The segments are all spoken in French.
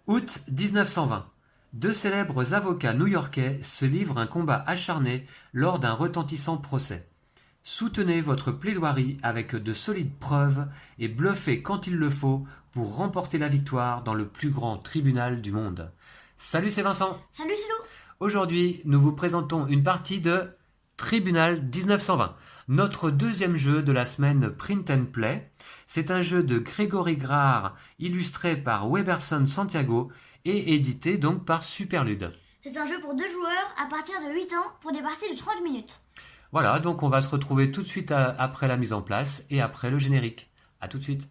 Août 1920. Deux célèbres avocats new-yorkais se livrent un combat acharné lors d'un retentissant procès. Soutenez votre plaidoirie avec de solides preuves et bluffez quand il le faut pour remporter la victoire dans le plus grand tribunal du monde. Salut, c'est Vincent. Salut Silou. Aujourd'hui, nous vous présentons une partie de Tribunal 1920, notre deuxième jeu de la semaine Print and Play. C'est un jeu de Grégory Grard, illustré par Weberson Santiago et édité donc par Superlude. C'est un jeu pour 2 joueurs à partir de 8 ans pour des parties de 30 minutes. Voilà, donc on va se retrouver tout de suite après la mise en place et après le générique. A tout de suite.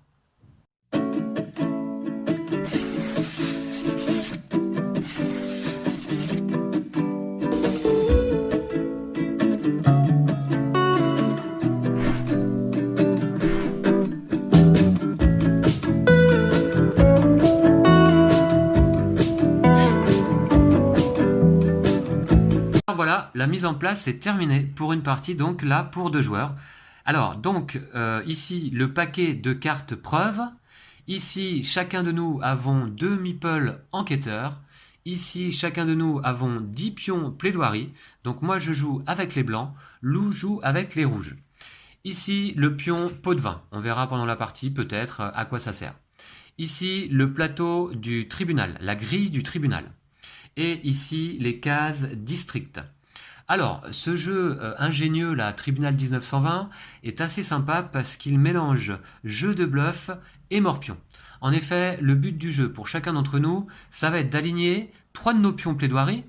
Voilà, la mise en place est terminée pour une partie, donc là pour 2 joueurs. Alors, donc, ici, le paquet de cartes preuves. Ici, chacun de nous avons 2 meeples enquêteurs. Ici, chacun de nous avons 10 pions plaidoirie. Donc moi, je joue avec les blancs. Lou joue avec les rouges. Ici, le pion pot de vin. On verra pendant la partie, peut-être, à quoi ça sert. Ici, le plateau du tribunal, la grille du tribunal. Et ici, les cases district. Alors, ce jeu ingénieux, la Tribunal 1920, est assez sympa parce qu'il mélange jeu de bluff et morpion. En effet, le but du jeu pour chacun d'entre nous, ça va être d'aligner 3 de nos pions plaidoirie,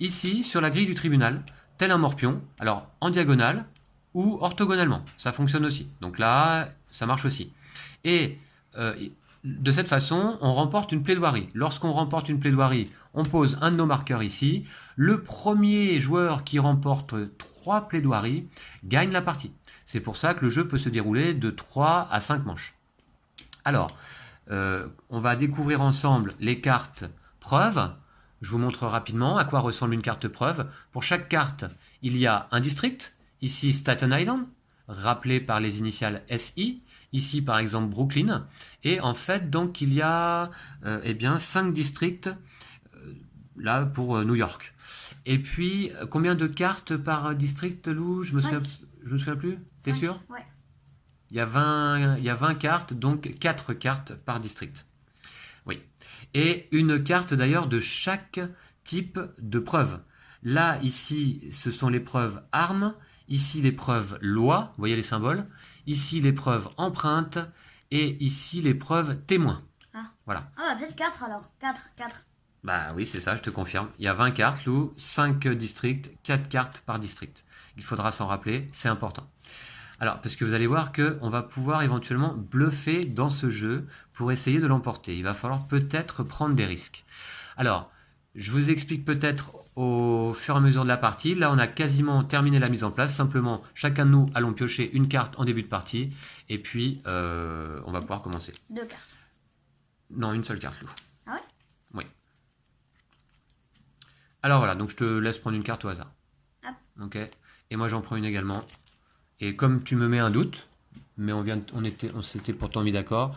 ici, sur la grille du tribunal, tel un morpion, alors en diagonale ou orthogonalement, ça fonctionne aussi. Donc là, ça marche aussi. Et de cette façon, on remporte une plaidoirie. Lorsqu'on remporte une plaidoirie, on pose un de nos marqueurs ici. Le premier joueur qui remporte 3 plaidoiries gagne la partie. C'est pour ça que le jeu peut se dérouler de 3 à 5 manches. Alors, on va découvrir ensemble les cartes preuves. Je vous montre rapidement à quoi ressemble une carte preuve. Pour chaque carte, il y a un district. Ici, Staten Island, rappelé par les initiales SI. Ici, par exemple, Brooklyn. Et en fait, donc, il y a 5 districts là pour New York. Et puis, combien de cartes par district, Lou? Je me souviens plus. T'es sûr? Ouais. Il y a 20 cartes, donc 4 cartes par district. Oui. Et une carte d'ailleurs de chaque type de preuve. Là, ici, ce sont les preuves armes. Ici, les preuves loi. Vous voyez les symboles. Ici, les preuves empreinte. Et ici, les preuves témoins. Ah. Voilà. Ah, bah peut-être 4 alors. 4. Bah oui, c'est ça, je te confirme. Il y a 20 cartes, Lou, 5 districts, 4 cartes par district. Il faudra s'en rappeler, c'est important. Alors, parce que vous allez voir qu'on va pouvoir éventuellement bluffer dans ce jeu pour essayer de l'emporter. Il va falloir peut-être prendre des risques. Alors, je vous explique peut-être au fur et à mesure de la partie. Là, on a quasiment terminé la mise en place. Simplement, chacun de nous allons piocher une carte en début de partie. Et puis, on va pouvoir commencer. 2 cartes. Non, une seule carte, Lou. Ah ouais? Oui. Alors voilà, donc je te laisse prendre une carte au hasard. Hop. Ok. Et moi j'en prends une également. Et comme tu me mets un doute, mais on s'était pourtant mis d'accord,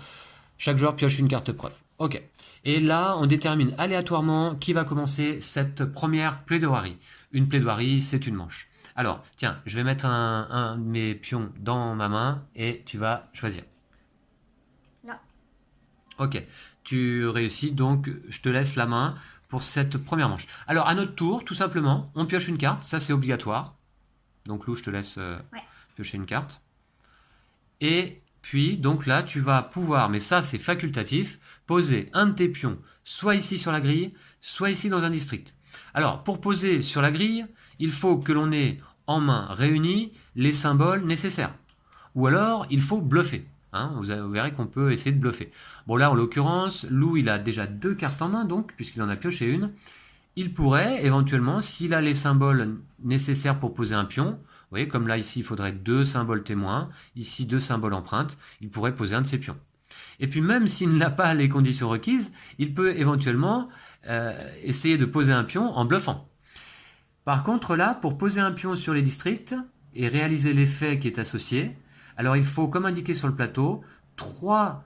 chaque joueur pioche une carte preuve. Ok. Et là, on détermine aléatoirement qui va commencer cette première plaidoirie. Une plaidoirie, c'est une manche. Alors, tiens, je vais mettre un de mes pions dans ma main et tu vas choisir. Là. Ok. Tu réussis, donc je te laisse la main pour cette première manche. Alors, à notre tour, tout simplement, on pioche une carte. Ça, c'est obligatoire. Donc, Lou, je te laisse piocher une carte. Et puis, donc là, tu vas pouvoir, mais ça, c'est facultatif, poser un de tes pions, soit ici sur la grille, soit ici dans un district. Alors, pour poser sur la grille, il faut que l'on ait en main réunis les symboles nécessaires. Ou alors, il faut bluffer. Hein, vous verrez qu'on peut essayer de bluffer. Bon là, en l'occurrence, Lou, il a déjà 2 cartes en main, donc, puisqu'il en a pioché une. Il pourrait, éventuellement, s'il a les symboles nécessaires pour poser un pion, vous voyez, comme là, ici, il faudrait 2 symboles témoins, ici 2 symboles empreintes, il pourrait poser un de ses pions. Et puis, même s'il n'a pas les conditions requises, il peut éventuellement essayer de poser un pion en bluffant. Par contre, là, pour poser un pion sur les districts et réaliser l'effet qui est associé, alors il faut, comme indiqué sur le plateau, 3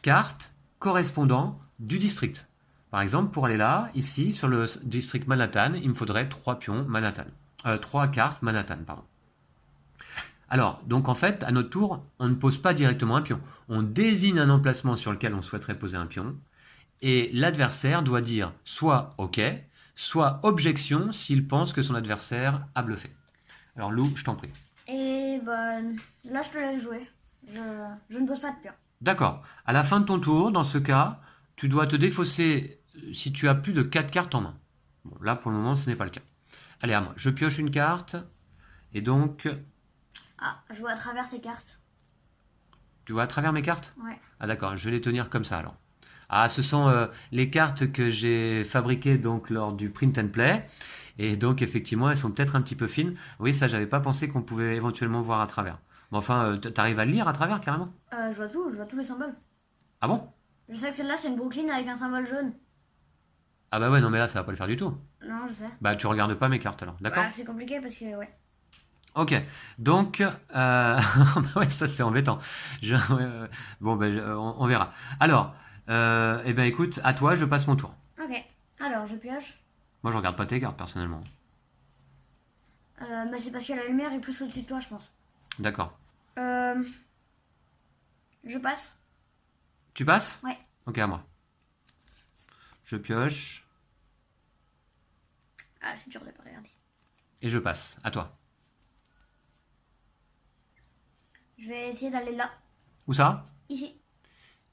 cartes correspondant du district. Par exemple, pour aller là, ici, sur le district Manhattan, il me faudrait 3 pions Manhattan. 3 cartes Manhattan, pardon. Alors, donc en fait, à notre tour, on ne pose pas directement un pion. On désigne un emplacement sur lequel on souhaiterait poser un pion, et l'adversaire doit dire soit OK, soit objection s'il pense que son adversaire a bluffé. Alors Lou, je t'en prie. Et bah, là, je te laisse jouer. Je ne pose pas de pion. D'accord. À la fin de ton tour, dans ce cas, tu dois te défausser si tu as plus de 4 cartes en main. Bon, là, pour le moment, ce n'est pas le cas. Allez, à moi. Je pioche une carte, et donc, Ah, je vois à travers tes cartes. tu vois à travers mes cartes? Ouais. Ah d'accord, je vais les tenir comme ça alors. Ah, ce sont les cartes que j'ai fabriquées donc lors du print and play. Et donc effectivement, elles sont peut-être un petit peu fines. Oui, ça, j'avais pas pensé qu'on pouvait éventuellement voir à travers. Mais enfin, t'arrives à le lire à travers carrément? Je vois tout, je vois tous les symboles. Ah bon? Je sais que celle-là, c'est une Brooklyn avec un symbole jaune. Ah bah ouais, non mais là, ça va pas le faire du tout. Non, je sais. Bah tu regardes pas mes cartes alors, d'accord? Voilà, c'est compliqué parce que, ouais. Ok, donc, bah ouais, ça c'est embêtant. Bon, ben, on verra. Alors, eh ben écoute, à toi, je passe mon tour. Ok. Alors, je pioche. Moi, je regarde pas tes cartes personnellement. Bah, c'est parce que la lumière est plus au-dessus de toi, je pense. D'accord. Je passe. Tu passes? Ouais. Ok, à moi. Je pioche Ah, c'est dur de pas regarder. et je passe. À toi. Je vais essayer d'aller là. Où ça? Ici.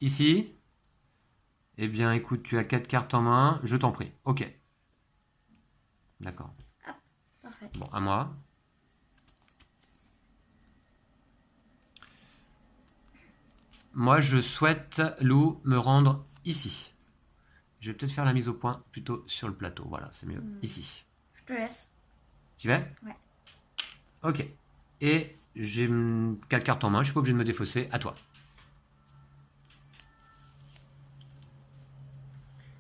Ici? Eh bien, écoute, tu as 4 cartes en main, je t'en prie. Ok. D'accord. Parfait. Bon, à moi. Moi, je souhaite, Lou, me rendre ici. Je vais peut-être faire la mise au point plutôt sur le plateau. Voilà, c'est mieux. Ici. Je te laisse. J'y vais? Ouais. Ok. Et j'ai 4 cartes en main, je suis pas obligé de me défausser. À toi.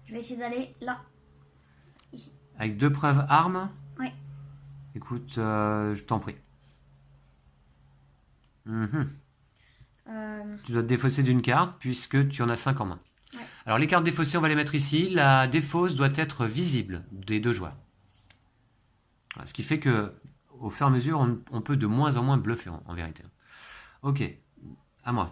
Je vais essayer d'aller là. Ici. Avec 2 preuves armes? Ouais. Écoute, je t'en prie. Mhm. Tu dois te défausser d'une carte puisque tu en as 5 en main. Ouais. Alors les cartes défaussées, on va les mettre ici. La défausse doit être visible des 2 joueurs. Voilà, ce qui fait que au fur et à mesure, on peut de moins en moins bluffer en vérité. Ok, à moi.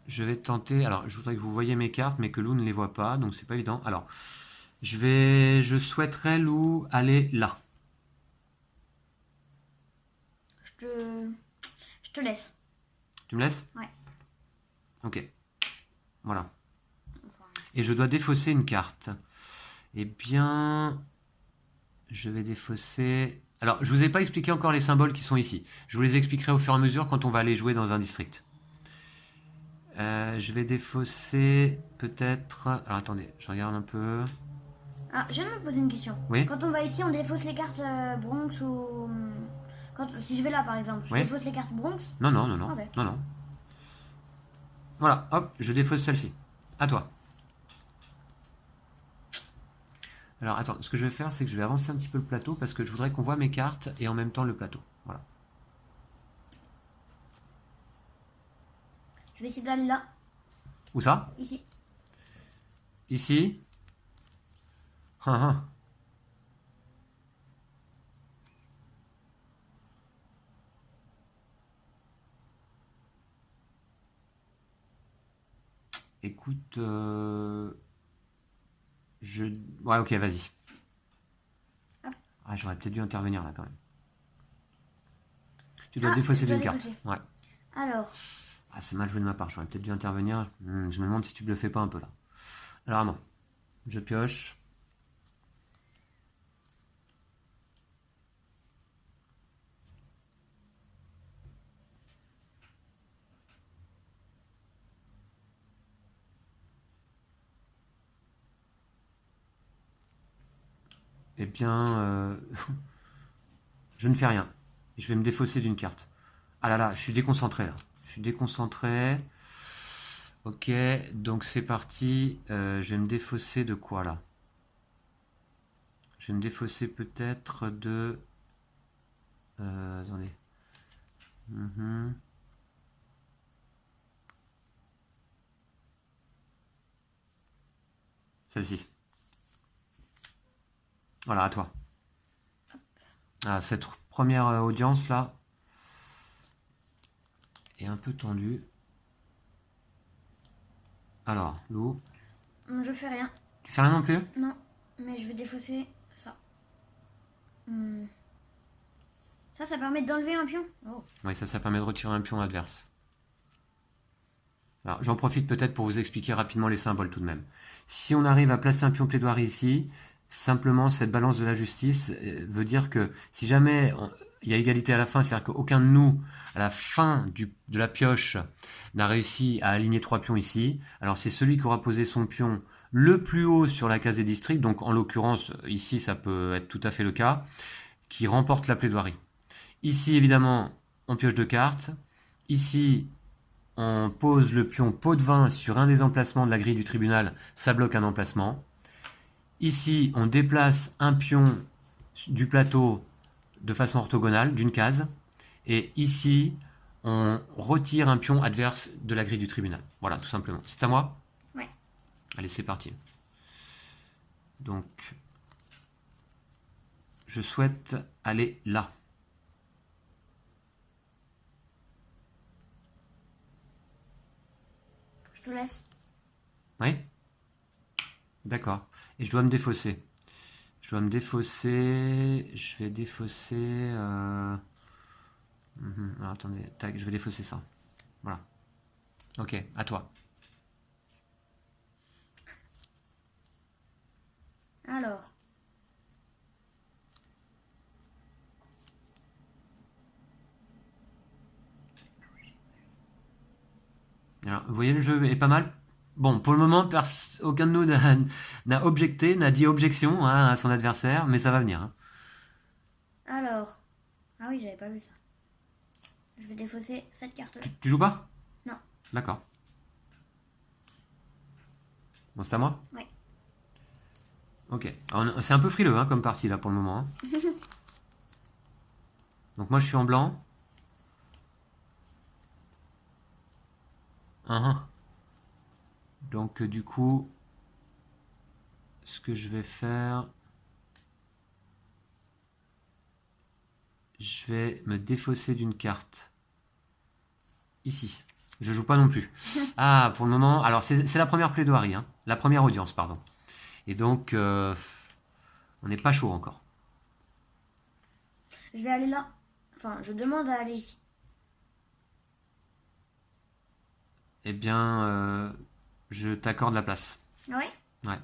Je vais tenter. Alors, je voudrais que vous voyez mes cartes, mais que Lou ne les voit pas, donc c'est pas évident. Alors, je souhaiterais Lou aller là. Je te laisse. Tu me laisses? Ouais. Ok. Voilà. Enfin, Et je dois défausser une carte. Eh bien, je vais défausser. Alors, je vous ai pas expliqué encore les symboles qui sont ici. Je vous les expliquerai au fur et à mesure quand on va aller jouer dans un district. Je vais défausser peut-être. Alors attendez, je regarde un peu. Ah, je viens de me poser une question. Oui. Quand on va ici, on défausse les cartes Bronx ou. Si je vais là par exemple, je Oui. défausse les cartes Bronx. Non, non, non, non. Ok. Non, non. Voilà, hop, je défausse celle-ci. À toi. Alors attends, ce que je vais faire, c'est que je vais avancer un petit peu le plateau parce que je voudrais qu'on voit mes cartes et en même temps le plateau. Voilà. Je vais essayer d'aller là. Où ça? Ici. Ici. Ah, ah. Écoute, ouais, ok, vas-y. Ah, j'aurais peut-être dû intervenir là quand même. Tu dois Ah, défausser je dois d'une carte. défausser. Ouais. Alors, Ah, c'est mal joué de ma part, j'aurais peut-être dû intervenir. Je me demande si tu bluffais pas un peu là. Alors, non. Je pioche. Eh bien, je ne fais rien. Je vais me défausser d'une carte. Ah là là, je suis déconcentré là. Je suis déconcentré. Ok, donc c'est parti. Je vais me défausser de quoi là? Je vais me défausser peut-être de... attendez. Celle-ci. Voilà, à toi. Ah, cette première audience là est un peu tendue. Alors, Lou. Je fais rien. Tu fais rien non plus? Non, mais je vais défausser ça. Ça permet d'enlever un pion. Oh. Oui, ça permet de retirer un pion adverse. Alors, j'en profite peut-être pour vous expliquer rapidement les symboles tout de même. Si on arrive à placer un pion plaidoirie ici, simplement cette balance de la justice veut dire que si jamais il y a égalité à la fin, c'est-à-dire qu'aucun de nous, à la fin de la pioche, n'a réussi à aligner 3 pions ici, alors c'est celui qui aura posé son pion le plus haut sur la case des districts, donc en l'occurrence, ici ça peut être tout à fait le cas, qui remporte la plaidoirie. Ici, évidemment, on pioche 2 cartes. Ici, on pose le pion pot de vin sur un des emplacements de la grille du tribunal, ça bloque un emplacement. Ici, on déplace un pion du plateau de façon orthogonale, d'une case. Et ici, on retire un pion adverse de la grille du tribunal. Voilà, tout simplement. C'est à moi? Ouais. Allez, c'est parti. Donc, je souhaite aller là. Je te laisse. Oui? D'accord. Et je dois me défausser. Je vais défausser... Alors, attendez, tac, je vais défausser ça. Voilà. Ok, à toi. Alors. Alors, vous voyez, le jeu est pas mal. Bon, pour le moment, aucun de nous n'a objecté, n'a dit objection à son adversaire, mais ça va venir. Hein. Alors. Ah oui, j'avais pas vu ça. Je vais défausser cette carte-là. Tu joues pas? Non. D'accord. Bon, c'est à moi? Ouais. Ok. C'est un peu frileux hein, comme partie là pour le moment. Hein. Donc moi je suis en blanc. Donc du coup, ce que je vais faire, je vais me défausser d'une carte. Ici. Je joue pas non plus. Ah, pour le moment, alors c'est la première plaidoirie, hein, la première audience, pardon. Et donc, on n'est pas chaud encore. Je vais aller là. Enfin, je demande à aller ici. Eh bien, je t'accorde la place. Ouais. Ouais.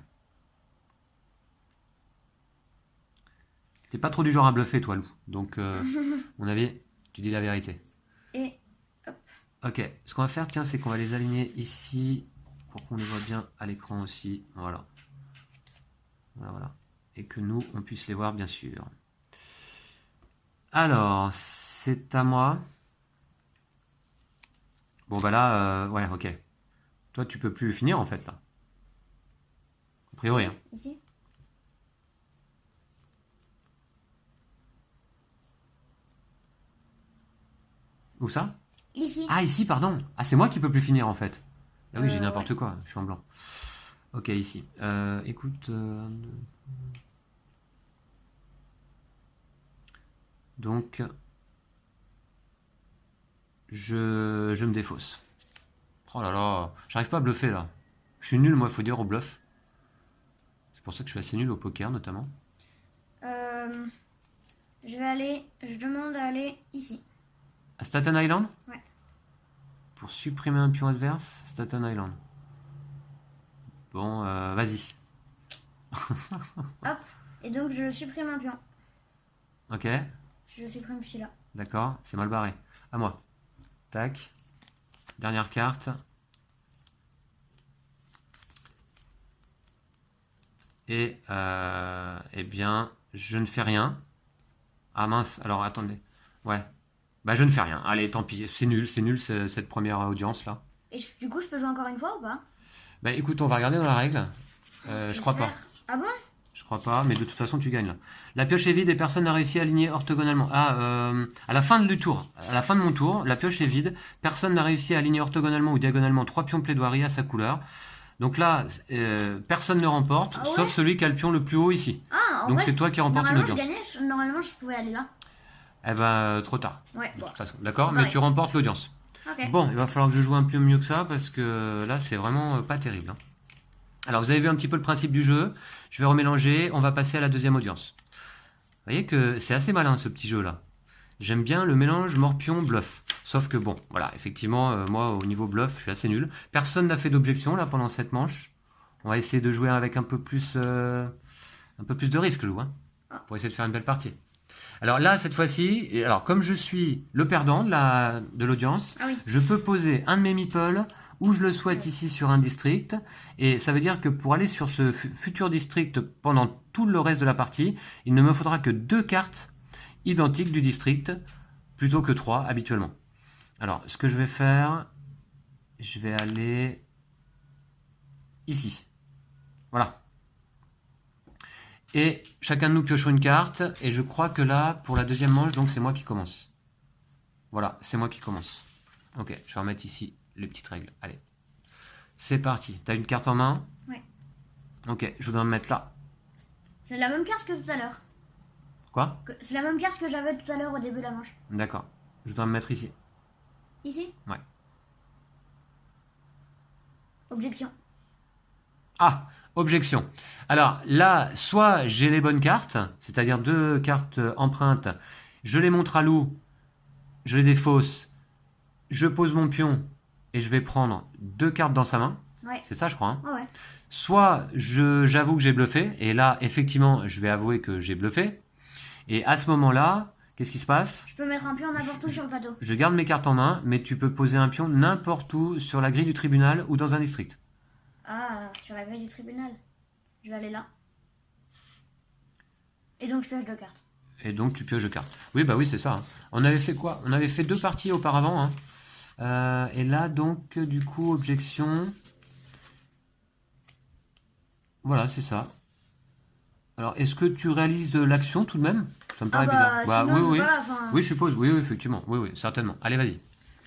T'es pas trop du genre à bluffer, toi, Lou. Donc, mon avis, tu dis la vérité. Et hop. Ok. Ce qu'on va faire, tiens, c'est qu'on va les aligner ici pour qu'on les voit bien à l'écran aussi. Voilà. Voilà. Et que nous, on puisse les voir, bien sûr. Alors, c'est à moi. Bon, bah là, ouais, ok. Toi, tu peux plus finir, en fait, là. A priori, hein. Ici. Où ça? Ici. Ah, ici, pardon. Ah, c'est moi qui peux plus finir, en fait. Ah oui, j'ai n'importe ouais. quoi. Je suis en blanc. Ok, ici. Écoute... Donc... Je me défausse. Oh là là, j'arrive pas à bluffer là. Je suis nul, moi, faut dire, au bluff. C'est pour ça que je suis assez nul au poker, notamment. Je demande à aller ici. À Staten Island? Ouais. Pour supprimer un pion adverse, Staten Island. Bon, vas-y. Hop. Et donc, je supprime un pion. Ok, Je supprime celui-là. d'accord, c'est mal barré. À moi. Tac. Dernière carte. Et, eh bien, je ne fais rien. Ah mince, alors attendez. Ouais. Bah je ne fais rien. Allez, tant pis. C'est nul cette première audience là. Et du coup, je peux jouer encore une fois ou pas? Bah écoute, on va regarder dans la règle. Je crois pas. Ah bon? Je crois pas, mais de toute façon tu gagnes là. La pioche est vide et personne n'a réussi à aligner orthogonalement. Ah, à la fin du tour, à la fin de mon tour, la pioche est vide, personne n'a réussi à aligner orthogonalement ou diagonalement 3 pions de plaidoirie à sa couleur. Donc là, personne ne remporte, Ah ouais? sauf celui qui a le pion le plus haut ici. Ah, en Donc vrai, c'est toi qui remporte une normalement, je audience. gagnais. Normalement, je pouvais aller là. Eh ben, trop tard, Ouais, de bon. toute façon. D'accord? C'est Mais pareil. tu remportes l'audience. Ok. Bon, il va falloir que je joue un peu mieux que ça, parce que là, c'est vraiment pas terrible, hein. Alors, vous avez vu un petit peu le principe du jeu. Je vais remélanger, on va passer à la deuxième audience. Vous voyez que c'est assez malin, ce petit jeu-là. J'aime bien le mélange morpion-bluff. Sauf que bon, voilà, effectivement, moi, au niveau bluff, je suis assez nul. Personne n'a fait d'objection, là, pendant cette manche. On va essayer de jouer avec un peu plus de risque, Lou, hein, pour essayer de faire une belle partie. Alors là, cette fois-ci, alors comme je suis le perdant de l'audience, Ah oui. je peux poser un de mes meeples où je le souhaite Oui. ici sur un district. Et ça veut dire que pour aller sur ce futur district pendant tout le reste de la partie, il ne me faudra que 2 cartes identiques du district plutôt que 3 habituellement. Alors, ce que je vais faire, je vais aller ici. Voilà. Et chacun de nous piochons une carte. Et je crois que là, pour la deuxième manche, donc c'est moi qui commence. Voilà, c'est moi qui commence. Ok, je vais remettre ici les petites règles. Allez. C'est parti. T'as une carte en main? Ouais. Ok, je voudrais me mettre là. C'est la même carte que tout à l'heure. Quoi? C'est la même carte que j'avais tout à l'heure au début de la manche. D'accord. Je voudrais me mettre ici. Ici? Ouais. Objection. Ah, objection. Alors là, soit j'ai les bonnes cartes, c'est-à-dire 2 cartes empreintes, je les montre à Lou, je les défausse, je pose mon pion et je vais prendre 2 cartes dans sa main. Ouais. C'est ça, je crois, hein. Ouais. Soit j'avoue que j'ai bluffé, et là, effectivement, je vais avouer que j'ai bluffé. Et à ce moment-là, qu'est-ce qui se passe? Je peux mettre un pion n'importe où sur le plateau. Je garde mes cartes en main, mais tu peux poser un pion n'importe où sur la grille du tribunal ou dans un district. Ah, sur la grille du tribunal. Je vais aller là. Et donc je pioche 2 cartes. Et donc tu pioches 2 cartes. Oui, bah oui, c'est ça, hein. On avait fait quoi? On avait fait 2 parties auparavant, hein. Et là, donc, du coup, objection. Voilà, c'est ça. Alors, est-ce que tu réalises l'action tout de même? Ça me paraît bizarre. Bah sinon, oui, je oui. peux pas, enfin... Oui, je suppose. Oui, oui, effectivement. Oui, oui, certainement. Allez, vas-y.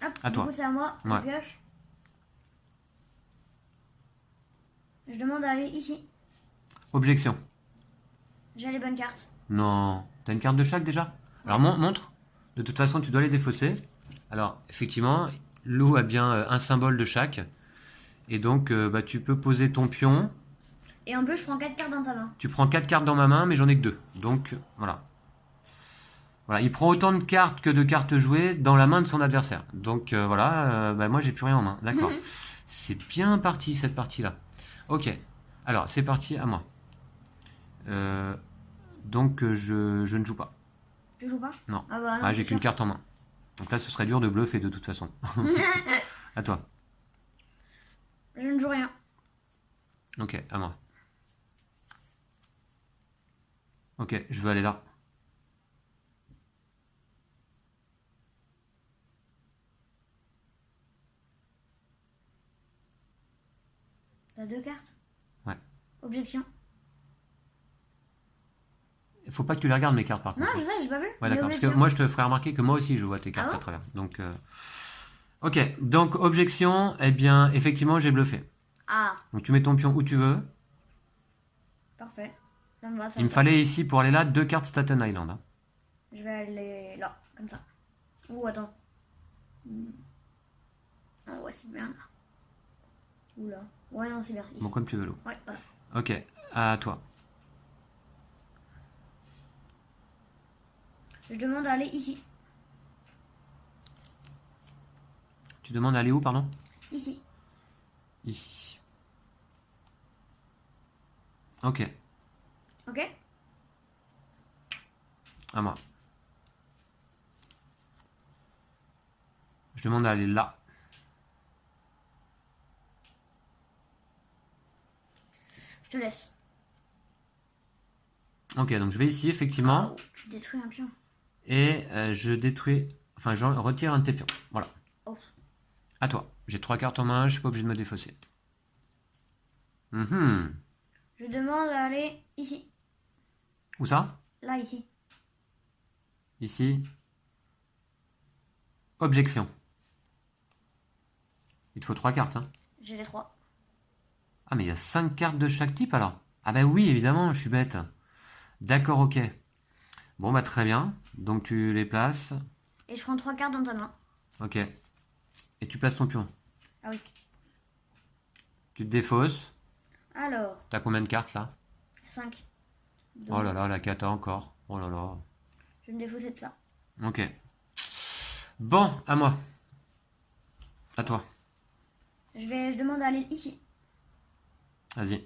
Hop, À du toi. coup c'est à moi, je Ouais. pioche. Je demande à aller ici. Objection. J'ai les bonnes cartes. Non. T'as une carte de chaque déjà? Alors, montre. De toute façon, tu dois les défausser. Alors, effectivement, Lou a bien un symbole de chaque. Et donc, bah, tu peux poser ton pion. Et en plus, je prends 4 cartes dans ta main. Tu prends 4 cartes dans ma main, mais j'en ai que 2. Donc, voilà. Voilà, il prend autant de cartes que de cartes jouées dans la main de son adversaire. Donc, voilà, bah, moi, j'ai plus rien en main. D'accord. C'est bien parti, cette partie-là. Ok. Alors, c'est parti, à moi. Donc, je ne joue pas. Tu joues pas? Non. Ah bah non, Ah, j'ai c'est qu'une sûr. carte en main. Donc là, ce serait dur de bluffer de toute façon. À toi. Je ne joue rien. Ok, à moi. Ok, je veux aller là. T'as 2 cartes? Ouais. Objection. Il faut pas que tu les regardes mes cartes par Non, contre. je sais, j'ai pas vu. Ouais, Mais d'accord. Parce que objection. moi, je te ferai remarquer que moi aussi, je vois tes cartes Ah bon à travers. Donc, ok. Donc, objection, eh bien, effectivement, j'ai bluffé. Ah, Donc, tu mets ton pion où tu veux. parfait. Ça me va, ça Il me va. fallait ici, pour aller là, 2 cartes Staten Island, hein. Je vais aller là, comme ça. Ou attends. Oh ouais, c'est bien là. Ou là. Ouais, non, c'est bien. Ici. Bon, comme tu veux, Lou. Ouais, voilà. Ok, à toi. Je demande à aller ici. Tu demandes d'aller où, pardon? Ici. Ici. Ok, Ok? à moi. Je demande d'aller là. Je te laisse. Ok, donc je vais ici, effectivement. Oh, tu détruis un pion. Et je détruis... Enfin, je retire un de tes pions. Voilà. Oh. À toi. J'ai 3 cartes en main, je suis pas obligé de me défausser. Mhm. Je demande à aller ici. Où ça? Là, ici. Ici. Objection. Il te faut 3 cartes, hein. J'ai les 3. Ah, mais il y a 5 cartes de chaque type alors? Ah bah oui, évidemment, je suis bête. D'accord, ok. Bon, bah très bien. Donc tu les places. Et je prends 3 cartes dans ta main. Ok. Et tu places ton pion. Ah oui. Tu te défausses. Alors, T'as combien de cartes là? 5. Oh là là, la cata encore. Oh là là. Je vais me défausser de ça. Ok. Bon, à moi. À toi. Je demande à aller ici. Vas-y.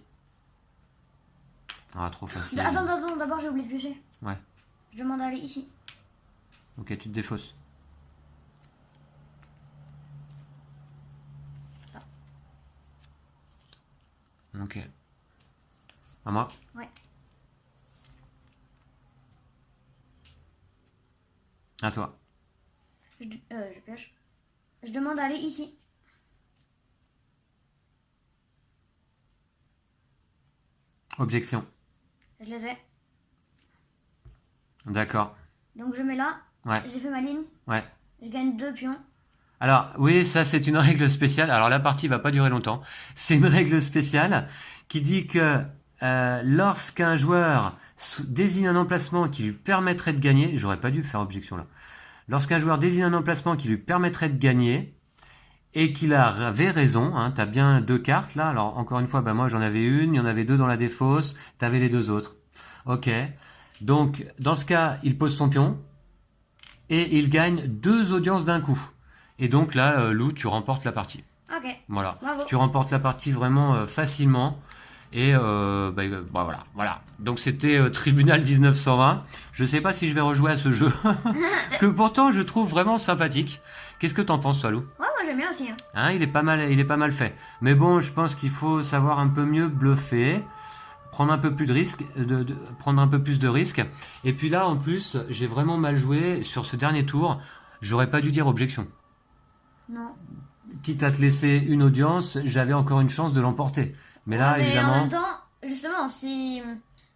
Ah, trop facile. Attends, d'abord j'ai oublié de piocher. Ouais. Je demande à aller ici. Ok, tu te défausses. Ça. Ok. À moi? Ouais. À toi. Je pioche. Je demande à aller ici. Objection. Je les ai. D'accord. Donc je mets là. Ouais. J'ai fait ma ligne. Ouais. Je gagne 2 pions. Alors, oui, ça c'est une règle spéciale. Alors la partie va pas durer longtemps. C'est une règle spéciale qui dit que lorsqu'un joueur désigne un emplacement qui lui permettrait de gagner, j'aurais pas dû faire objection là. Lorsqu'un joueur désigne un emplacement qui lui permettrait de gagner et qu'il avait raison, hein, t'as bien 2 cartes là. Alors encore une fois, bah moi j'en avais une, il y en avait 2 dans la défausse, t'avais les 2 autres. Ok. Donc dans ce cas, il pose son pion et il gagne 2 audiences d'un coup. Et donc là, Lou, tu remportes la partie. Ok. Voilà. Bravo. Tu remportes la partie vraiment facilement. Et voilà. Donc c'était Tribunal 1920. Je sais pas si je vais rejouer à ce jeu, que pourtant je trouve vraiment sympathique. Qu'est-ce que t'en penses, toi, Lou? Ouais, moi j'aime bien aussi. Hein. Hein, il est pas mal fait. Mais bon, je pense qu'il faut savoir un peu mieux bluffer, prendre un peu plus de risques, prendre un peu plus de risques. Et puis là, en plus, j'ai vraiment mal joué sur ce dernier tour. J'aurais pas dû dire objection. Non. Quitte à te laisser une audience, j'avais encore une chance de l'emporter. Mais là, Ouais, mais évidemment. en même temps, justement, si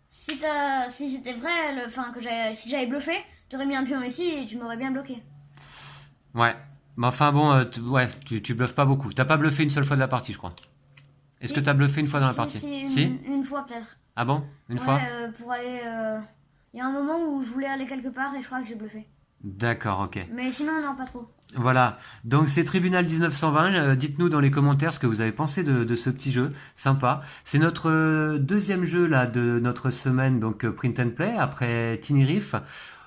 c'était vrai, si j'avais bluffé, t'aurais mis un pion ici et tu m'aurais bien bloqué. Ouais. Mais enfin bon, ouais, tu bluffes pas beaucoup. T'as pas bluffé une seule fois de la partie, je crois. Est-ce que t'as bluffé une fois dans la partie? Si, une fois peut-être. Ah bon? Une Ouais, fois? pour aller. Il y a un moment où je voulais aller quelque part et je crois que j'ai bluffé. D'accord, ok. Mais sinon, non, pas trop. Voilà, donc c'est Tribunal 1920, dites-nous dans les commentaires ce que vous avez pensé de ce petit jeu, sympa. C'est notre deuxième jeu là de notre semaine, donc Print and Play, après Tiny Reef.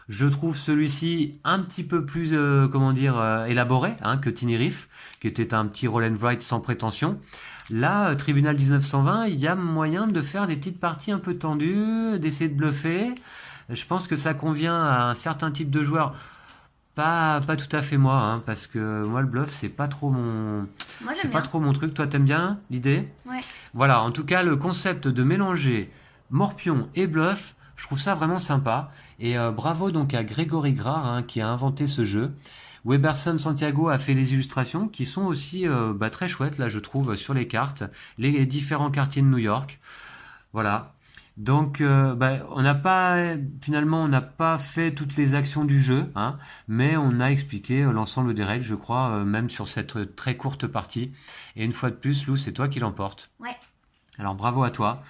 Je trouve celui-ci un petit peu plus, élaboré hein, que Tiny Reef, qui était un petit roll and write sans prétention. Là, Tribunal 1920, il y a moyen de faire des petites parties un peu tendues, d'essayer de bluffer. Je pense que ça convient à un certain type de joueur. Pas tout à fait moi, hein, parce que moi le bluff c'est pas trop mon, Moi, c'est j'aime pas bien. trop mon truc. Toi t'aimes bien l'idée? Ouais. Voilà, en tout cas le concept de mélanger morpion et bluff, je trouve ça vraiment sympa. Et bravo donc à Grégory Grard hein, qui a inventé ce jeu. Weberson Santiago a fait les illustrations qui sont aussi très chouettes là je trouve sur les cartes, les différents quartiers de New York. Voilà. Donc, on n'a pas fait toutes les actions du jeu, hein, mais on a expliqué l'ensemble des règles, je crois, même sur cette très courte partie. Et une fois de plus, Lou, c'est toi qui l'emporte. Ouais. Alors, bravo à toi.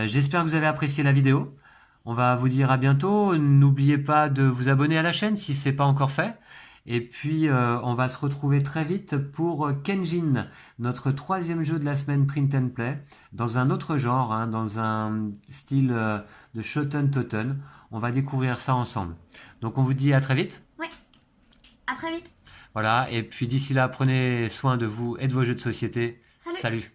J'espère que vous avez apprécié la vidéo. On va vous dire à bientôt. N'oubliez pas de vous abonner à la chaîne si ce n'est pas encore fait. Et puis, on va se retrouver très vite pour Kenjin, notre troisième jeu de la semaine Print and Play, dans un autre genre, hein, dans un style de Shoten Toten. On va découvrir ça ensemble. Donc, on vous dit à très vite. Ouais. À très vite. Voilà, et puis d'ici là, prenez soin de vous et de vos jeux de société. Salut. Salut.